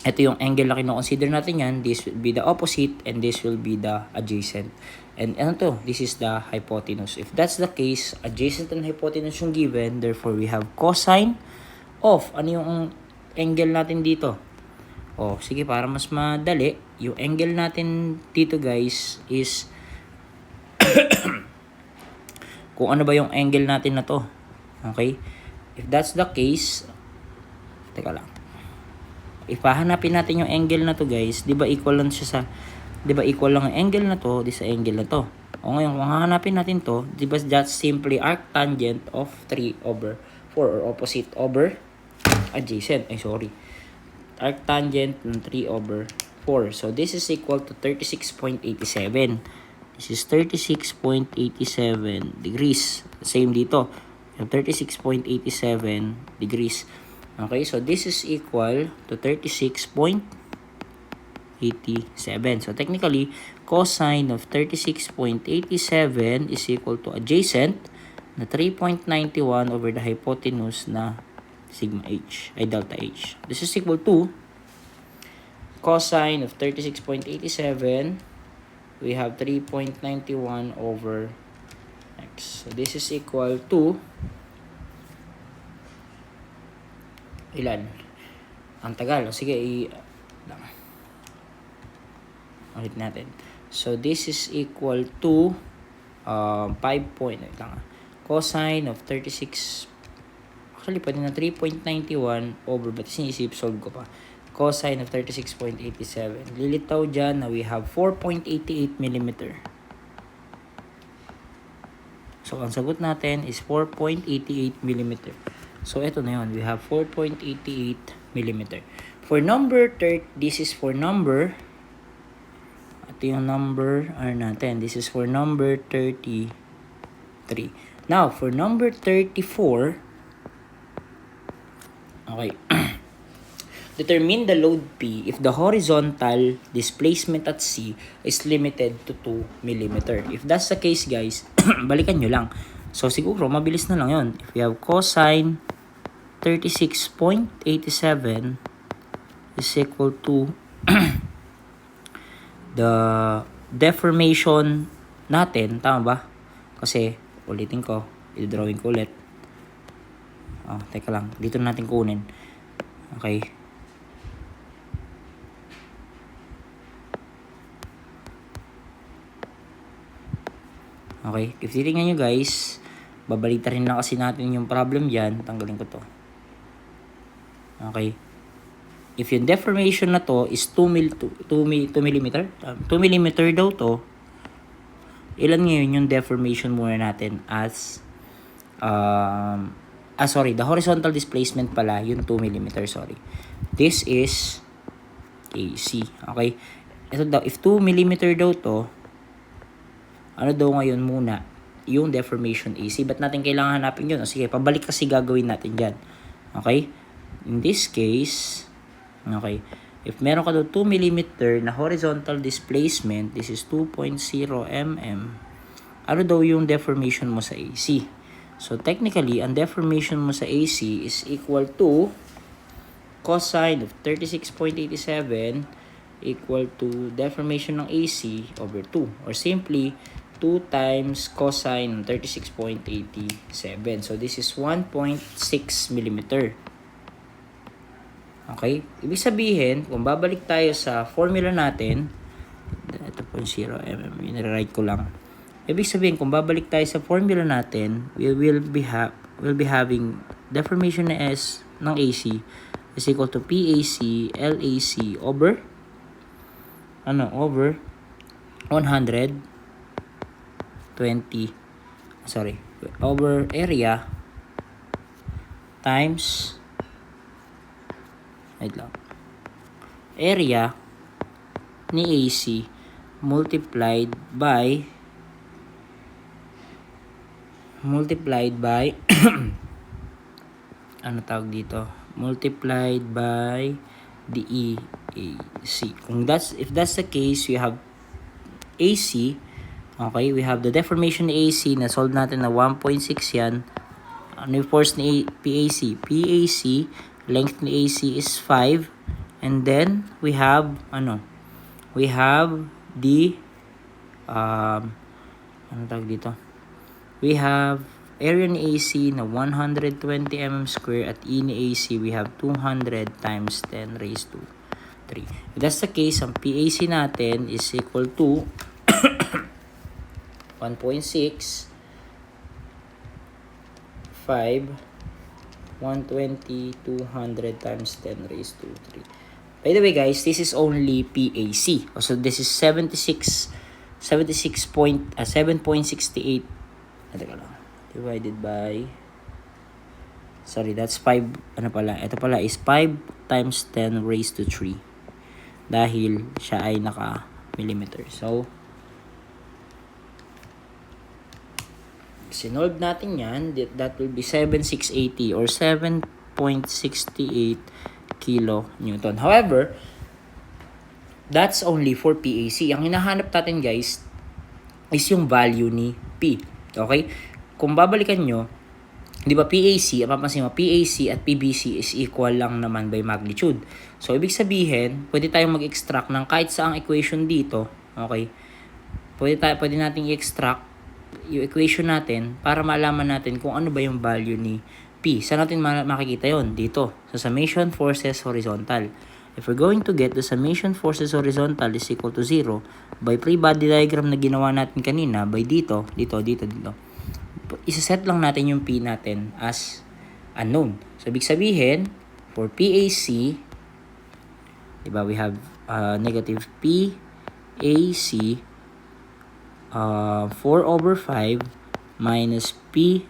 ito yung angle na kino-consider natin yan. This will be the opposite and this will be the adjacent. And ano to? This is the hypotenuse. If that's the case, adjacent and hypotenuse yung given, therefore we have cosine of, ano yung angle natin dito? O, sige, para mas madali, yung angle natin dito guys is kung ano ba yung angle natin na to. Okay? If that's the case, teka lang. Ipahanapin natin yung angle na to guys. Di ba equal lang siya sa, di ba equal lang ang angle na to di sa angle na to. O ngayon, kung hahanapin natin to, di ba that's simply arctangent of 3/4 or opposite over adjacent. Ay, sorry. Arctangent ng 3/4. So, this is equal to 36.87. This is 36.87 degrees. Same dito. Yung 36.87 degrees. Okay, so this is equal to 36.87. So technically, cosine of 36.87 is equal to adjacent na 3.91 over the hypotenuse na sigma h, ay delta h. This is equal to cosine of 36.87. We have 3.91 over x. So this is equal to ilan? Ang tagal. Sige, ulit natin. So this is equal to 5 point. Cosine of 36. Actually, pwede na 3.91 over, but sinisip solve ko pa. Cosine of 36.87. Lilitaw dyan na we have 4.88 mm. So, ang sagot natin is 4.88 mm. So, ito na yun. We have 4.88 mm. For number 30, this is for number, ito yung number natin. This is for number 33. Now, for number 34, okay, determine the load P if the horizontal displacement at C is limited to 2 mm. If that's the case, guys, balikan nyo lang. So, siguro, mabilis na lang yun. If we have cosine 36.87 is equal to the deformation natin. Tama ba? Kasi, ulitin ko. I-drawing ko ulit. Teka lang. Dito natin kunin. Okay. Okay, if titingnan nyo guys, babalita rin lang kasi natin yung problem dyan. Tanggalin ko to. Okay. If yung deformation na to is 2 mm daw to, ilan ngayon yung deformation muna natin as, the horizontal displacement pala, yung 2 mm, sorry. This is AC. Okay. Ito daw, if 2 mm daw to, ano daw ngayon muna? Yung deformation AC. Ba't natin kailangan hanapin yun? Sige, pabalik kasi gagawin natin dyan. Okay? In this case, okay, if meron ka daw 2 mm na horizontal displacement, this is 2.0 mm, ano daw yung deformation mo sa AC? So, technically, ang deformation mo sa AC is equal to cosine of 36.87 equal to deformation ng AC over 2. Or simply, 2 times cosine ng 36.87. So, this is 1.6 mm. Okay? Ibig sabihin, kung babalik tayo sa formula natin, ito po yung 0 mm, i-write ko lang. Ibig sabihin, kung babalik tayo sa formula natin, we'll be having deformation na S ng AC is equal to PAC LAC over over 120 over area times area ni AC multiplied by multiplied by ano tawag dito? Multiplied by the EAC. If that's the case, we have AC. Okay, we have the deformation ni AC na solve natin na 1.6 yan. Ano yung force ni PAC? PAC, length ni AC is 5. And then, we have, we have the, ano tawag dito? We have area ni AC na 120 mm square at E ni AC, we have 200 times 10 raised to 3. If that's the case, ang PAC natin is equal to 1.6 5 120 200 times 10 raised to 3. By the way guys, this is only PAC. So this is 7.68 divided by, sorry, that's 5, ano pala, ito pala is 5 times 10 raised to 3 dahil siya ay naka millimeter. So sinolve natin yan, that will be 7,680 or 7.68 kilonewton. However, that's only for PAC. Ang hinahanap natin guys is yung value ni P. Okay? Kung babalikan nyo, di ba PAC, mapapansin mo, PAC at PBC is equal lang naman by magnitude. So, ibig sabihin, pwede tayong mag-extract ng kahit saang equation dito. Okay? Pwede nating i-extract yung equation natin para malaman natin kung ano ba yung value ni P. Saan natin makikita yon? Dito, sa summation forces horizontal. If we're going to get the summation forces horizontal is equal to 0 by free body diagram na ginawa natin kanina, by dito, isa-set lang natin yung P natin as unknown. So, ibig sabihin, for PAC, diba, we have negative PAC 4 over 5 minus BC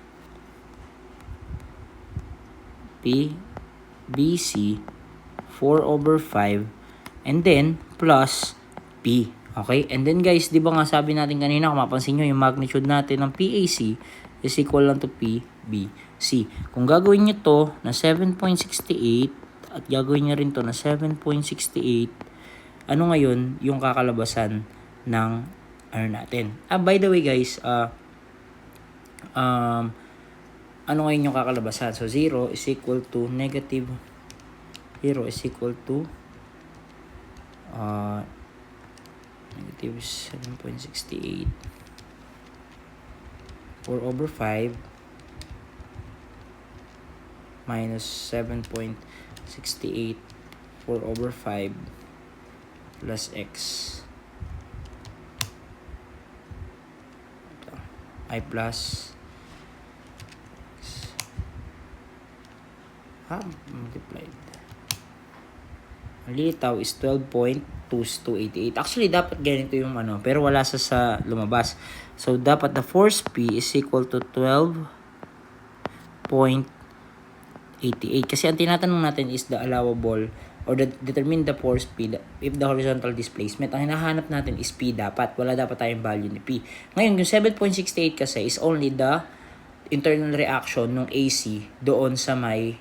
4 over 5 and then plus P. Okay? And then guys, di ba nga sabi natin kanina, kung mapansin nyo, yung magnitude natin ng PAC is equal lang to PBC. Kung gagawin nyo to na 7.68 at gagawin nyo rin to na 7.68, ano ngayon yung kakalabasan ng ano natin? By the way guys, ano ngayon yung kakalabasan? So, 0 is equal to negative 0 is equal to negative 7.68 4 over 5 minus 7.68 4 over 5 plus x I plus multiplied. Ang litaw is 12.2288. Actually, dapat ganito yung ano, pero wala sa lumabas. So, dapat the force P is equal to 12.88. Kasi ang tinatanong natin is the allowable or determine the force P if the horizontal displacement. Ang hinahanap natin is P dapat. Wala dapat tayong value ni P. Ngayon, yung 7.68 kasi is only the internal reaction ng AC doon sa may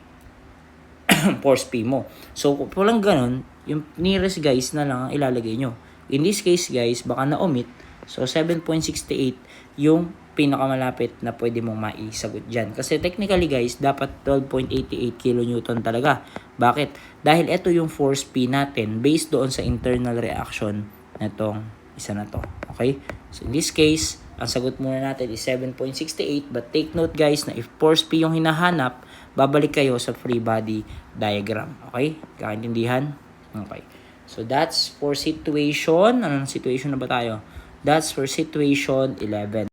force P mo. So, kung walang ganun, yung nearest guys na lang ang ilalagay nyo. In this case guys, baka na-omit. So, 7.68 yung pinakamalapit na pwede mong maisagot dyan. Kasi technically guys, dapat 12.88 kilonewton talaga. Bakit? Dahil ito yung force P natin based doon sa internal reaction na itong isa na to. Okay? So, in this case, ang sagot muna natin is 7.68. But take note guys na if force P yung hinahanap, babalik kayo sa free body diagram. Okay? Kaintindihan? Okay. So, that's for situation. Anong situation na ba tayo? That's for situation 11.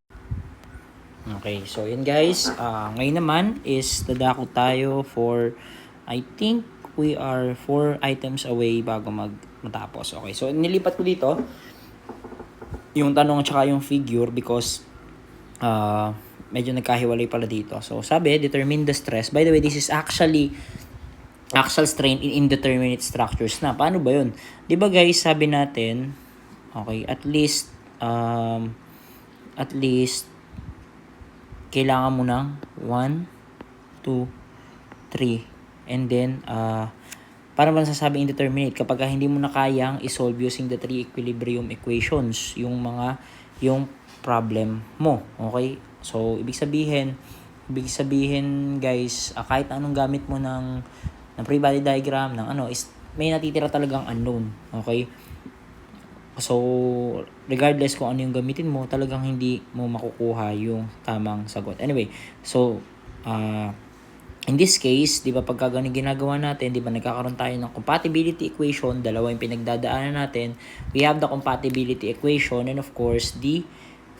Okay. So, yun guys. Ngayon naman is dadako tayo for, I think we are 4 items away bago matapos. Okay. So, nilipat ko dito yung tanong at saka yung figure because medyo nagkahiwalay pala dito. So, sabi, determine the stress. By the way, this is actually axial strain in indeterminate structures na. Paano ba yun? Diba guys, sabi natin, okay, at least kailangan mo ng 1, 2, 3. And then, para ba nasasabing indeterminate? Kapag hindi mo na kayang isolve using the 3 equilibrium equations, yung problem mo. Okay? So, ibig sabihin guys, kahit anong gamit mo ng free body diagram, is may natitira talagang unknown. Okay? So, regardless kung ano yung gamitin mo, talagang hindi mo makukuha yung tamang sagot. Anyway, so, in this case, di ba pagka ganun ginagawa natin, di ba nagkakaroon tayo ng compatibility equation, dalawa yung pinagdadaanan natin. We have the compatibility equation and of course, the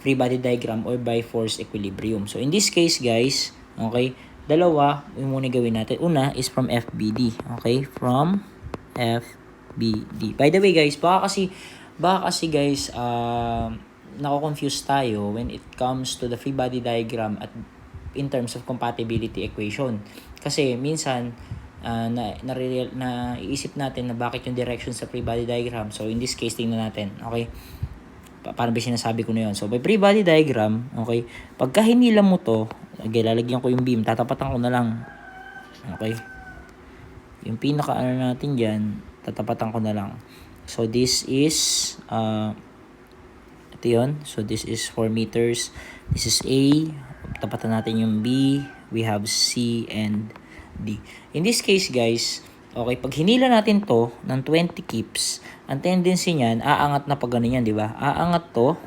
free body diagram or by force equilibrium. So, in this case, guys, okay, dalawa yung muna gawin natin. Una is from FBD. Okay, from FBD. By the way, guys, baka kasi guys, nako-confuse tayo when it comes to the free body diagram at in terms of compatibility equation. Kasi minsan naiisip natin na bakit yung direction sa free body diagram. So in this case, tingnan natin. Okay? Paano ba sinasabi ko na yun? So by free body diagram, okay, pagka hinila mo to, okay, lalagyan ko yung beam, tatapatan ko na lang. Okay? Yung pinaka natin dyan, tatapatan ko na lang. So this is ito yun. So this is 4 meters. This is A. Tapatan natin yung B. We have C and D. In this case, guys, okay, pag hinila natin to ng 20 kips, ang tendency niyan, aangat na pag ganun yan, di ba? Aangat to.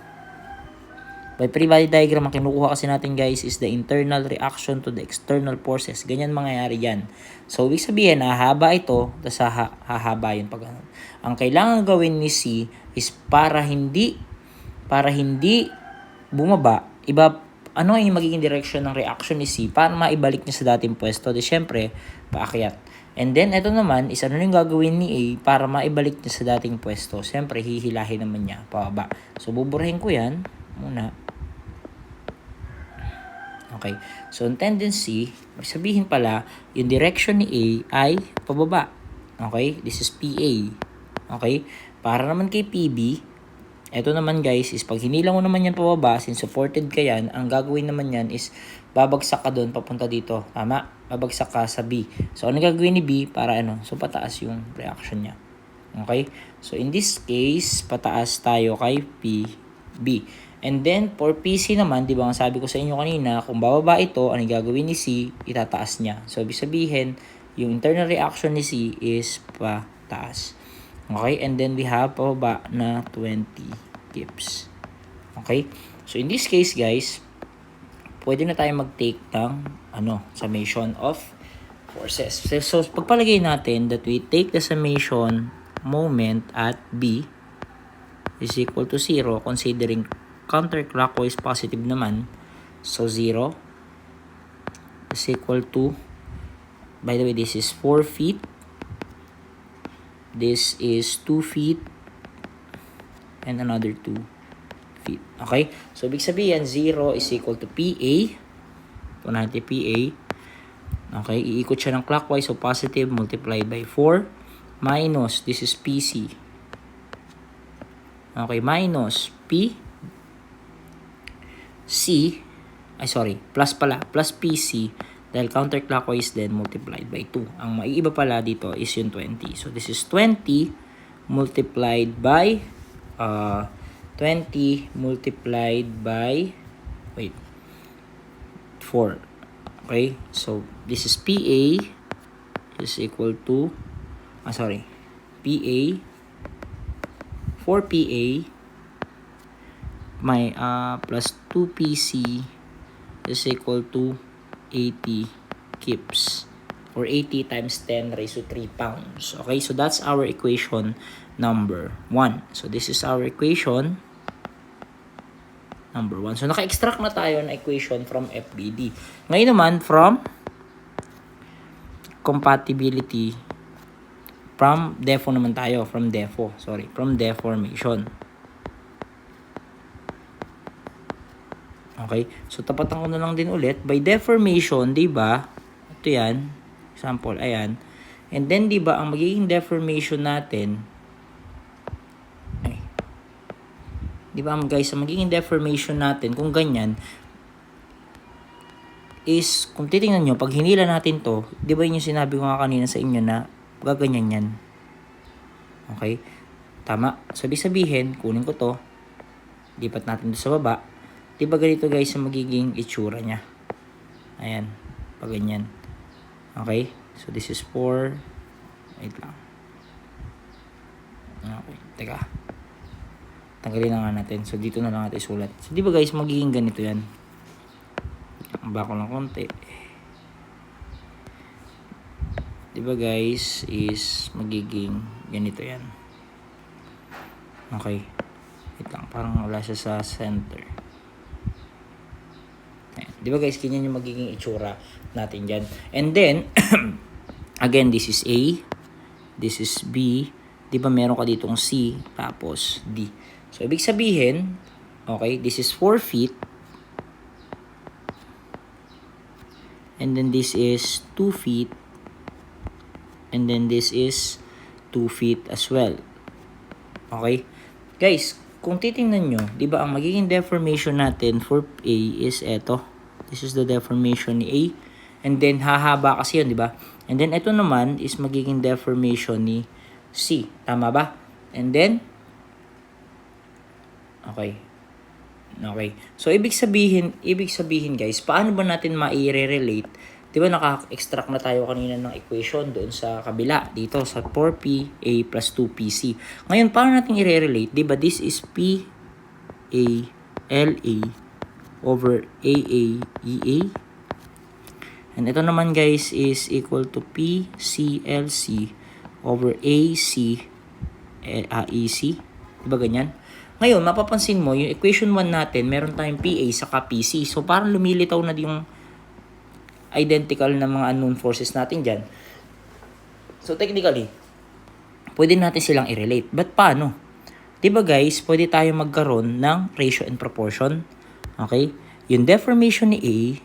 By free body diagram, ang kinukuha kasi natin, guys, is the internal reaction to the external forces. Ganyan mangyayari yan. So, ibig sabihin, hahaba ito, tapos hahaba yun pag ganun. Ang kailangan gawin ni C is para hindi bumaba, ano yung magiging direction ng reaction ni C para maibalik niya sa dating pwesto? Di syempre, paakyat. And then, ito naman is ano yung gagawin ni A para maibalik niya sa dating pwesto? Syempre, hihilahin naman niya pababa. So, buburahin ko yan muna. Okay. So, ang tendency, sabihin pala, yung direction ni A ay pababa. Okay? This is PA. Okay? Para naman kay PB, ito naman guys is pag hinila mo naman yan pababa, since supported ka yan, ang gagawin naman yan is babagsak ka doon papunta dito. Tama? Babagsak ka sa B. So, ano gagawin ni B para So, pataas yung reaction niya. Okay? So, in this case, pataas tayo kay PB. And then, for PC naman, di ba ang sabi ko sa inyo kanina, kung bababa ito, ano gagawin ni C, itataas niya. So, ibig sabihin, yung internal reaction ni C is pataas. Okay, and then we have pababa na 20 kips. Okay, so in this case guys, pwede na tayo mag-take ng summation of forces. So pagpalagay natin that we take the summation moment at B is equal to 0, considering counterclockwise positive naman. So 0 is equal to, by the way, this is 4 feet. This is 2 feet and another 2 feet. Okay? So, ibig sabihin, 0 is equal to PA. Ito natin PA. Okay? Iikot siya ng clockwise. So, positive multiplied by 4 minus, this is PC. Okay? Minus P C. Plus pala. Plus PC. Dahil counterclockwise then multiplied by 2. Ang maiiba pala dito is yung 20. So, this is 20 multiplied by 4. Okay? So, this is PA is equal to PA 4PA plus 2PC is equal to 80 kips or 80 times 10 raised to 3 pounds. Okay, so that's our equation number 1. So this is our equation number 1. So naka-extract na tayo ng equation from FBD. Ngayon naman from compatibility, from deformation. Okay? So, tapatan ko na lang din ulit. By deformation, di ba? Ito yan. Example, ayan. And then, di ba, ang magiging deformation natin, di ba, guys, ang magiging deformation natin, kung ganyan, is, kung titingnan nyo, pag hinila natin to, di ba yun yung sinabi ko nga kanina sa inyo na gaganyan yan. Okay? Tama. So, ibig sabihin, kunin ko to, lipat natin to sa baba. Di ba ganito guys ang magiging itsura niya? Ayan. Pag ganyan. Okay? So, this is 4. Wait lang. Okay. Teka. Tanggalin na nga natin. So, dito na lang natin isulat. So, di ba guys, magiging ganito yan? Bako lang konti. Di ba guys, is magiging ganito yan. Okay. Wait lang. Parang wala siya sa center. Ayan. Di ba guys, ganyan yung magiging itsura natin dyan. And then, again, this is A. This is B. Di ba meron ka ditong C. Tapos D. So, ibig sabihin, okay, this is 4 feet. And then this is 2 feet. And then this is 2 feet as well. Okay? Guys, kung titingnan nyo, di ba ang magiging deformation natin for A is eto. This is the deformation ni A. And then hahaba kasi yun, di ba? And then ito naman is magiging deformation ni C. Tama ba? And then, okay. Okay. So, ibig sabihin guys, paano ba natin ma-relate? Di ba naka-extract na tayo kanina ng equation doon sa kabila, dito sa 4PA plus 2PC. Ngayon, paano natin i-relate? Di ba this is PALA over AAEA. And ito naman guys is equal to PCLC over AEC. Di ba ganyan? Ngayon, mapapansin mo, yung equation 1 natin, meron tayong PA saka PC. So, parang lumilitaw na yung identical na mga unknown forces natin dyan. So, technically, pwede natin silang i-relate. But paano? Diba guys, pwede tayo magkaroon ng ratio and proportion. Okay? Yung deformation ni A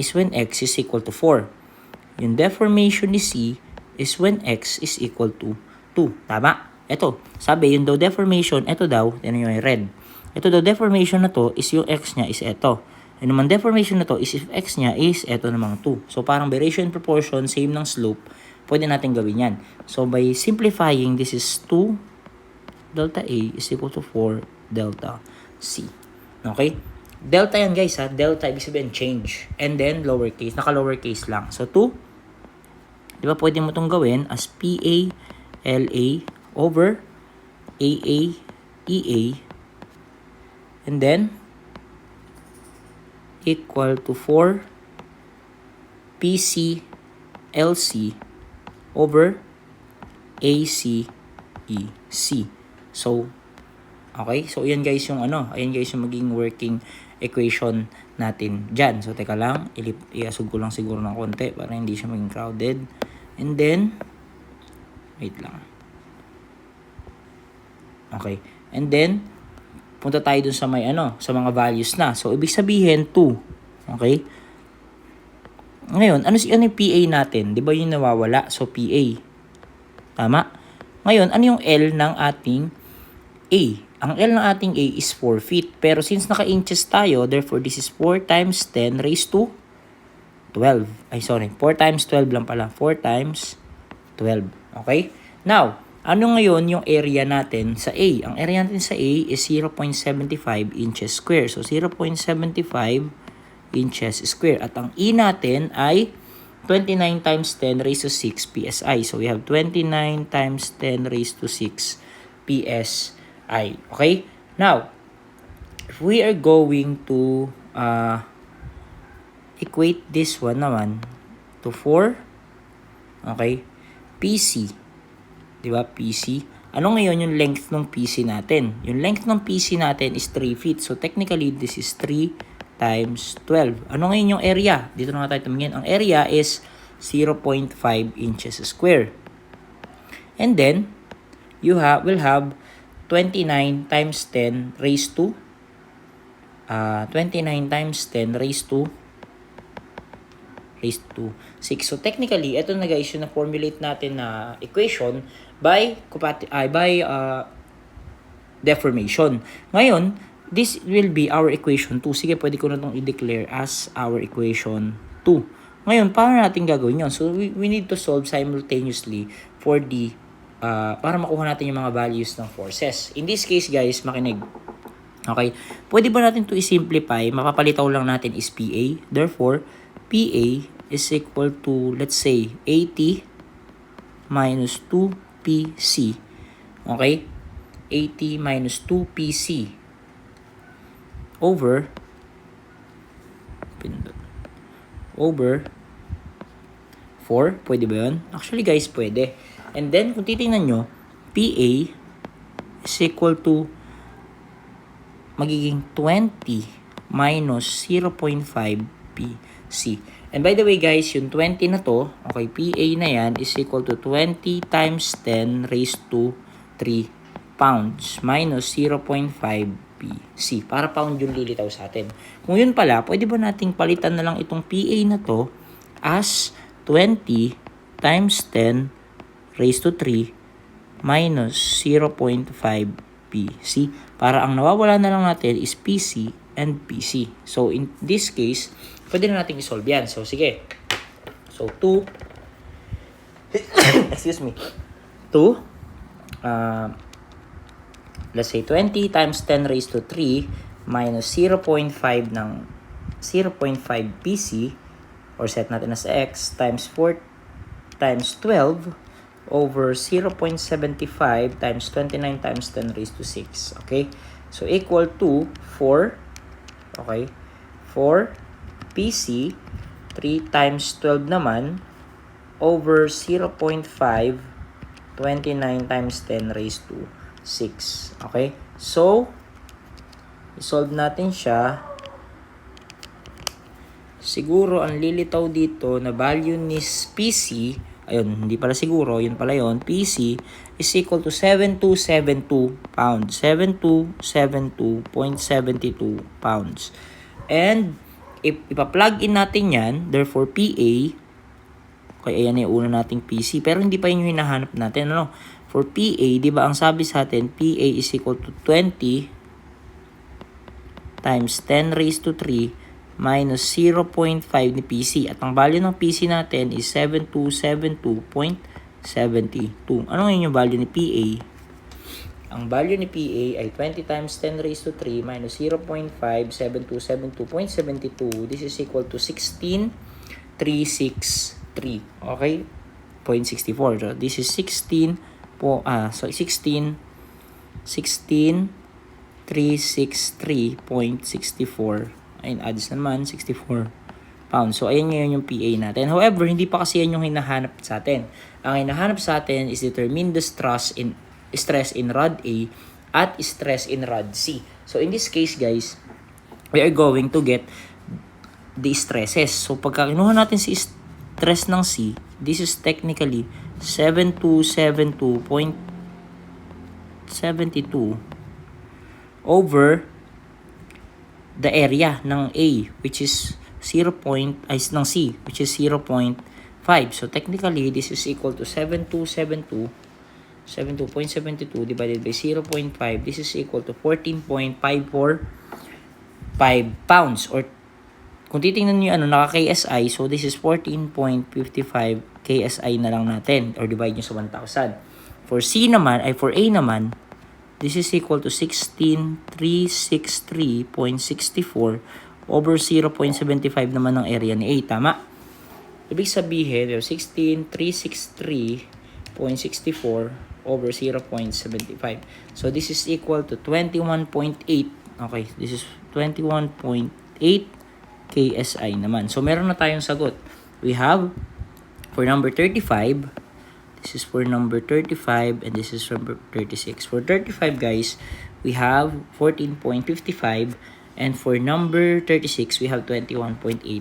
is when X is equal to 4. Yung deformation ni C is when X is equal to 2. Tama? Ito, sabi yung daw deformation, ito daw, yan yung red. Ito daw deformation na to is yung X niya is ito. Yung naman deformation na to is if X niya is ito namang 2. So parang by ratio and proportion, same ng slope, pwede natin gawin yan. So by simplifying, this is 2 delta A is equal to 4 delta C. Okay? Delta yan guys ha. Delta, ibig sabihin change. And then lowercase, naka-lowercase lang. So 2, di ba pwede mo itong gawin as PA, LA, over AA, EA, and then equal to 4 PC, LC, over AC, EC. So, okay? So, yan guys yung ayan guys yung maging working equation natin dyan. So, teka lang, iasog ko lang siguro ng konti para hindi siya maging crowded. And then, wait lang. Okay. And then, punta tayo dun sa may sa mga values na. So, ibig sabihin 2. Okay? Ngayon, ano yung PA natin? 'Di ba yung nawawala? So, PA. Tama? Ngayon, ano yung L ng ating A? Ang L ng ating A is 4 feet. Pero since naka-inches tayo, therefore, this is 4 times 10 raised to 12. 4 times 12 lang pala. 4 times 12. Okay? Now, ano ngayon yung area natin sa A? Ang area natin sa A is 0.75 inches square. So, 0.75 inches square. At ang E natin ay 29 times 10 raised to 6 PSI. So, we have 29 times 10 raised to 6 PSI. Okay? Now, if we are going to equate this one naman to 4, okay, PC. Diba? PC. Ano ngayon yung length ng PC natin? Yung length ng PC natin is 3 feet. So, technically, this is 3 times 12. Ano ngayon yung area? Dito na nga tayo tumingin. Ang area is 0.5 inches square. And then, you will have 29 times 10 raised to 29 times 10 raised to 6. So technically, ito na guys yung na-formulate natin na equation by deformation. Ngayon, this will be our equation 2. Sige, pwede ko na itong i-declare as our equation 2. Ngayon, paano natin gagawin yun? So, we need to solve simultaneously for the, para makuha natin yung mga values ng forces. In this case, guys, makinig. Okay? Pwede ba natin to i-simplify? Mapapalitaw lang natin is PA. Therefore, PA is equal to, let's say, 80 minus 2PC. Okay? 80 minus 2PC over 4. Pwede ba yun? Actually, guys, pwede. And then, kung titingnan nyo, PA is equal to magiging 20 minus 0.5 PC. And by the way, guys, yung 20 na to, okay, PA na yan is equal to 20 times 10 raised to 3 pounds minus 0.5 PC. Para pound yung lilitaw sa atin. Kung yun pala, pwede ba nating palitan na lang itong PA na to as 20 times 10 raised to 3 minus 0.5 PC. Para ang nawawala na lang natin is PC and PC. So, in this case, pwede na natin i-solve yan. So, sige. So, 2 excuse me. 2 let's say 20 times 10 raised to 3 minus 0.5 ng 0.5 PC or set natin as x times 4 times 12 over 0.75 times 29 times 10 raised to 6. Okay? So, equal to 4. Okay? 4 PC 3 times 12 naman over 0.5 29 times 10 raised to 6. Okay? So, i-solve natin siya. Siguro, ang lilitaw dito na value ni PC, ayun, hindi pala siguro, yun pala yun, PC is equal to 7272 pounds. 7272.72 pounds. And, ipa-plug in natin yan, therefore, PA, okay, ayan yung una nating PC, pero hindi pa yun yung hinahanap natin, ano? For PA, di ba ang sabi sa atin, PA is equal to 20 times 10 raised to 3 minus 0.5 ni PC. At ang value ng PC natin is 7272.72. Ano ngayon yung value ni PA? Ang value ni PA ay 20 times 10 raised to 3 minus 0.5, 7272.72. This is equal to 16,363. Okay? 0.64. So, this is 16,363.64. Ayun, adds naman, 64 pounds. So, ayan ngayon yung PA natin. However, hindi pa kasi yan yung hinahanap sa atin. Ang hinahanap sa atin is determine the stress in rod A at stress in rod C. So, in this case, guys, we are going to get the stresses. So, pagka kinuha natin si stress ng C, this is technically 7272.72 over the area ng A, which is ng C, which is 0.5. So, technically, this is equal to 72.72 divided by 0.5. This is equal to 14.545 pounds. Or, kung titingnan nyo naka-KSI, so this is 14.55 KSI na lang natin. Or divide nyo sa 1,000. For A naman, this is equal to 16,363.64 over 0.75 naman ng area ni A. Tama? Ibig sabihin, 16,363.64 over 0.75. So, this is equal to 21.8. Okay, this is 21.8 KSI naman. So, meron na tayong sagot. We have, for number 35, this is for number 35, and this is for number 36. For 35, guys, we have 14.55, and for number 36, we have 21.81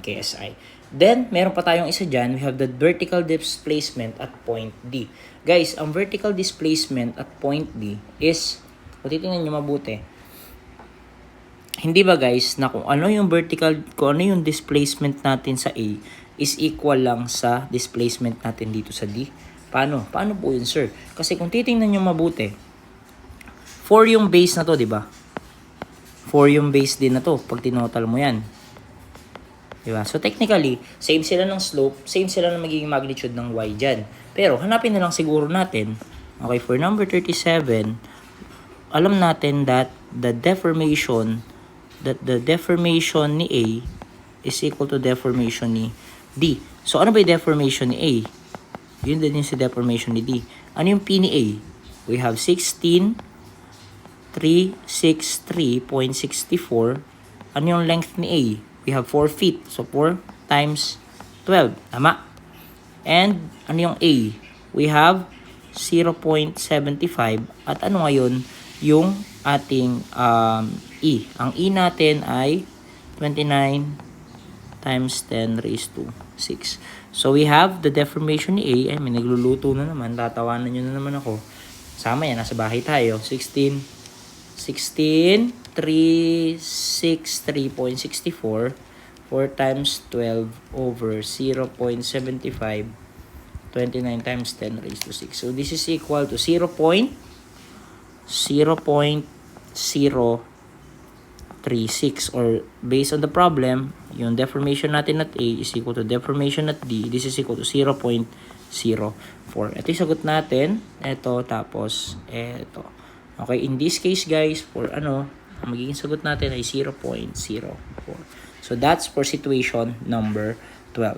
KSI. Then, meron pa tayong isa dyan. We have the vertical displacement at point D. Guys, ang vertical displacement at point D is, kung titingnan nyo mabuti, hindi ba guys, na kung ano yung displacement natin sa A is equal lang sa displacement natin dito sa D? Paano? Paano po yun, sir? Kasi kung titingnan nyo mabuti, 4 yung base na to, di ba? 4 yung base din na to pag tinotal mo yan. Diba? So, technically, same sila ng slope, same sila ng magiging magnitude ng y dyan. Pero, hanapin na lang siguro natin, okay, for number 37, alam natin that the deformation ni A is equal to deformation ni D. So, ano ba yung deformation ni A? Yun din yung sa deformation ni D. Ano yung P ni A? We have 16,363.64. Ano yung length ni A? We have 4 feet. So, 4 times 12. Tama. And, ano yung A? We have 0.75. At ano ngayon? Yung ating E. Ang E natin ay 29 times 10 raised to 6. So, we have the deformation ni A. Ay, may nagluluto na naman. Tatawanan nyo na naman ako. Sama yan. Nasa bahay tayo. 16,363.64. 4 times 12 over 0.75. 29 times 10 raised to 6. So, this is equal to 0.036, or based on the problem, yung deformation natin at A is equal to deformation at D. This is equal to 0.04. Ito yung sagot natin. Ito, tapos, ito. Okay, in this case, guys, for ang magiging sagot natin ay 0.04. So, that's for situation number 12.